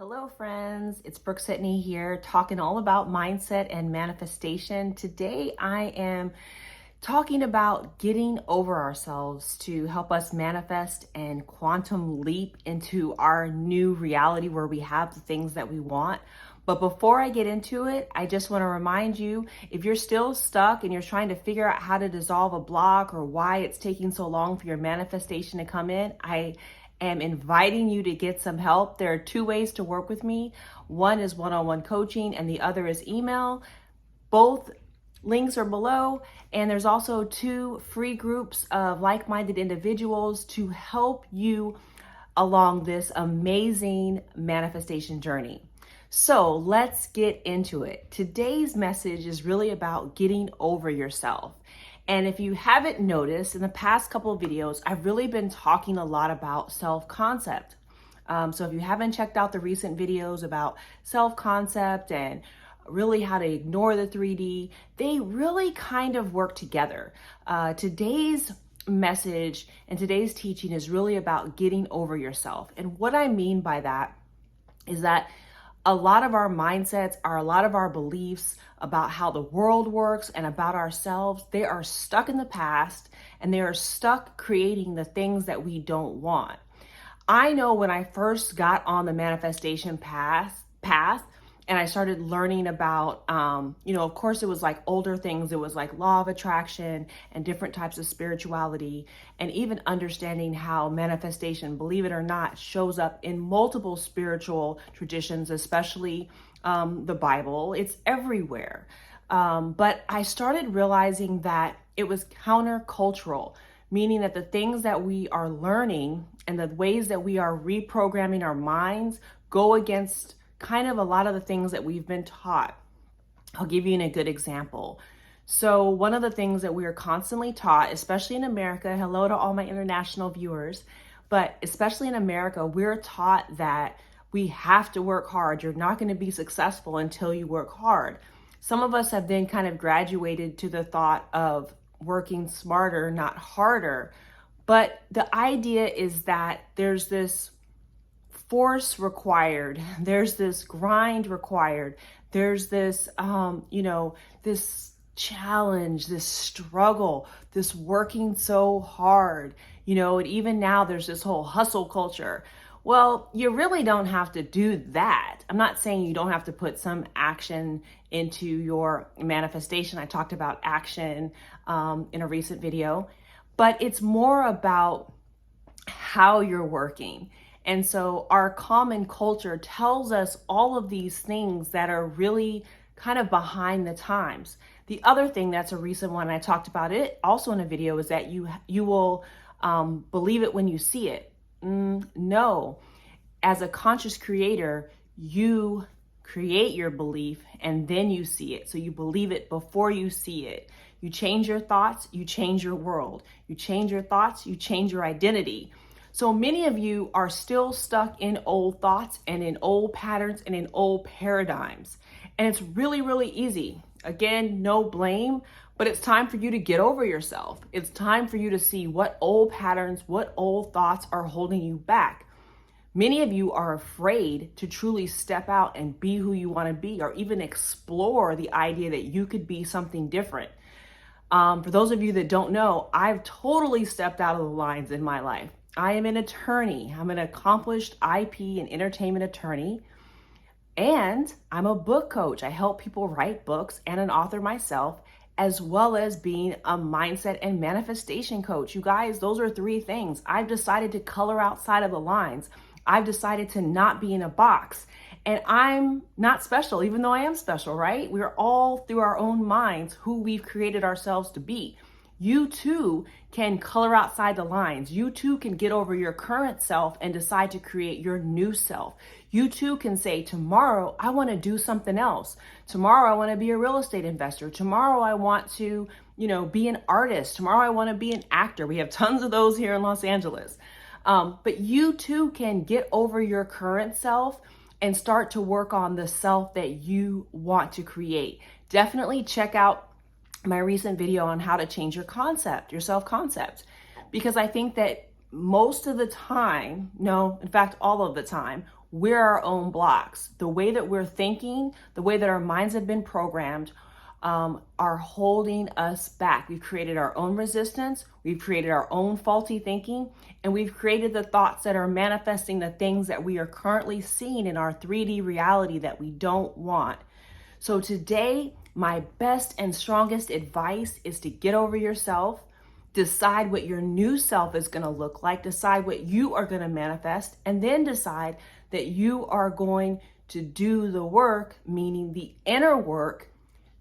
Hello, friends. It's Brooke-Sidney here, talking all about mindset and manifestation. Today, I am talking about getting over ourselves to help us manifest and quantum leap into our new reality where we have the things that we want. But before I get into it, I just want to remind you, if you're still stuck and you're trying to figure out how to dissolve a block or why it's taking so long for your manifestation to come in, I am inviting you to get some help. There are two ways to work with me. One is one-on-one coaching and the other is email. Both links are below. And there's also two free groups of like-minded individuals to help you along this amazing manifestation journey. So let's get into it. Today's message is really about getting over yourself. And if you haven't noticed, in the past couple of videos, I've really been talking a lot about self-concept. So if you haven't checked out the recent videos about self-concept and really how to ignore the 3D, they really kind of work together. Today's message and today's teaching is really about getting over yourself. And what I mean by that is that a lot of our mindsets, a lot of our beliefs about how the world works and about ourselves, they are stuck in the past and they are stuck creating the things that we don't want. I know when I first got on the manifestation path and I started learning about, of course it was like older things. It was like law of attraction and different types of spirituality, and even understanding how manifestation, believe it or not, shows up in multiple spiritual traditions, especially the Bible. It's everywhere. But I started realizing that it was countercultural, meaning that the things that we are learning and the ways that we are reprogramming our minds go against kind of a lot of the things that we've been taught. I'll give you a good example. So one of the things that we are constantly taught, especially in America, hello to all my international viewers, but especially in America, we're taught that we have to work hard. You're not going to be successful until you work hard. Some of us have then kind of graduated to the thought of working smarter, not harder. But the idea is that there's this force required, there's this grind required, there's this, this challenge, this struggle, this working so hard, and even now there's this whole hustle culture. Well, you really don't have to do that. I'm not saying you don't have to put some action into your manifestation. I talked about action in a recent video, but it's more about how you're working. And so our common culture tells us all of these things that are really kind of behind the times. The other thing that's a recent one, I talked about it also in a video, is that you will believe it when you see it. No, as a conscious creator, you create your belief and then you see it. So you believe it before you see it. You change your thoughts, you change your world. You change your thoughts, you change your identity. So many of you are still stuck in old thoughts and in old patterns and in old paradigms. And it's really, really easy. Again, no blame, but it's time for you to get over yourself. It's time for you to see what old patterns, what old thoughts are holding you back. Many of you are afraid to truly step out and be who you want to be, or even explore the idea that you could be something different. For those of you that don't know, I've totally stepped out of the lines in my life. I am an attorney. I'm an accomplished IP and entertainment attorney, and I'm a book coach. I help people write books and an author myself, as well as being a mindset and manifestation coach. You guys, those are three things. I've decided to color outside of the lines. I've decided to not be in a box, and I'm not special, even though I am special, right? We're all, through our own minds, who we've created ourselves to be. You too can color outside the lines. You too can get over your current self and decide to create your new self. You too can say, tomorrow I want to do something else. Tomorrow I want to be a real estate investor. Tomorrow I want to, be an artist. Tomorrow I want to be an actor. We have tons of those here in Los Angeles. But you too can get over your current self and start to work on the self that you want to create. Definitely check out my recent video on how to change your concept, your self-concept, because I think that most of the time, no, in fact, all of the time, we're our own blocks. The way that we're thinking, the way that our minds have been programmed, are holding us back. We've created our own resistance, we've created our own faulty thinking, and we've created the thoughts that are manifesting the things that we are currently seeing in our 3D reality that we don't want. So today, my best and strongest advice is to get over yourself, decide what your new self is going to look like, decide what you are going to manifest, and then decide that you are going to do the work, meaning the inner work,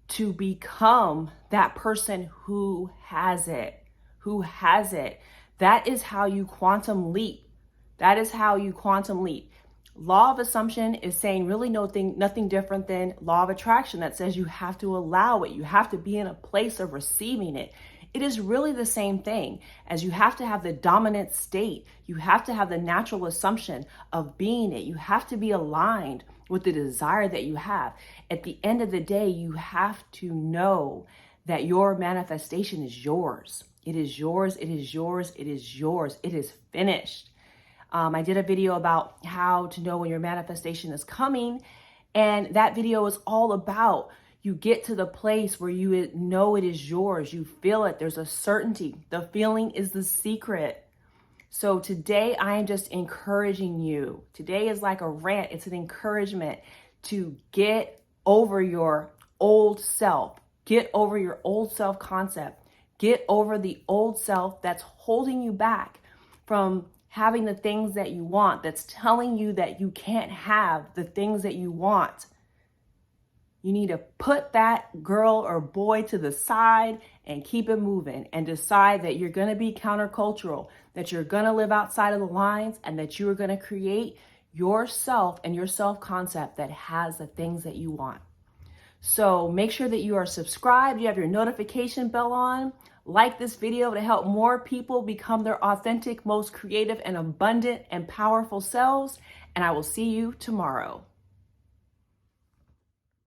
to become that person who has it, That is how you quantum leap. Law of assumption is saying really nothing different than law of attraction that says you have to allow it. You have to be in a place of receiving it. It is really the same thing as you have to have the dominant state. You have to have the natural assumption of being it. You have to be aligned with the desire that you have. At the end of the day, you have to know that your manifestation is yours. It is yours. It is yours. It is yours. It is finished. I did a video about how to know when your manifestation is coming. And that video is all about you get to the place where you know it is yours. You feel it. There's a certainty. The feeling is the secret. So today I am just encouraging you. Today is like a rant. It's an encouragement to get over your old self. Get over your old self concept. Get over the old self that's holding you back from having the things that you want, that's telling you that you can't have the things that you want. You need to put that girl or boy to the side and keep it moving and decide that you're going to be countercultural, that you're going to live outside of the lines, and that you are going to create yourself and your self-concept that has the things that you want. So make sure that you are subscribed, you have your notification bell on, like this video to help more people become their authentic, most creative and abundant and powerful selves, and I will see you tomorrow.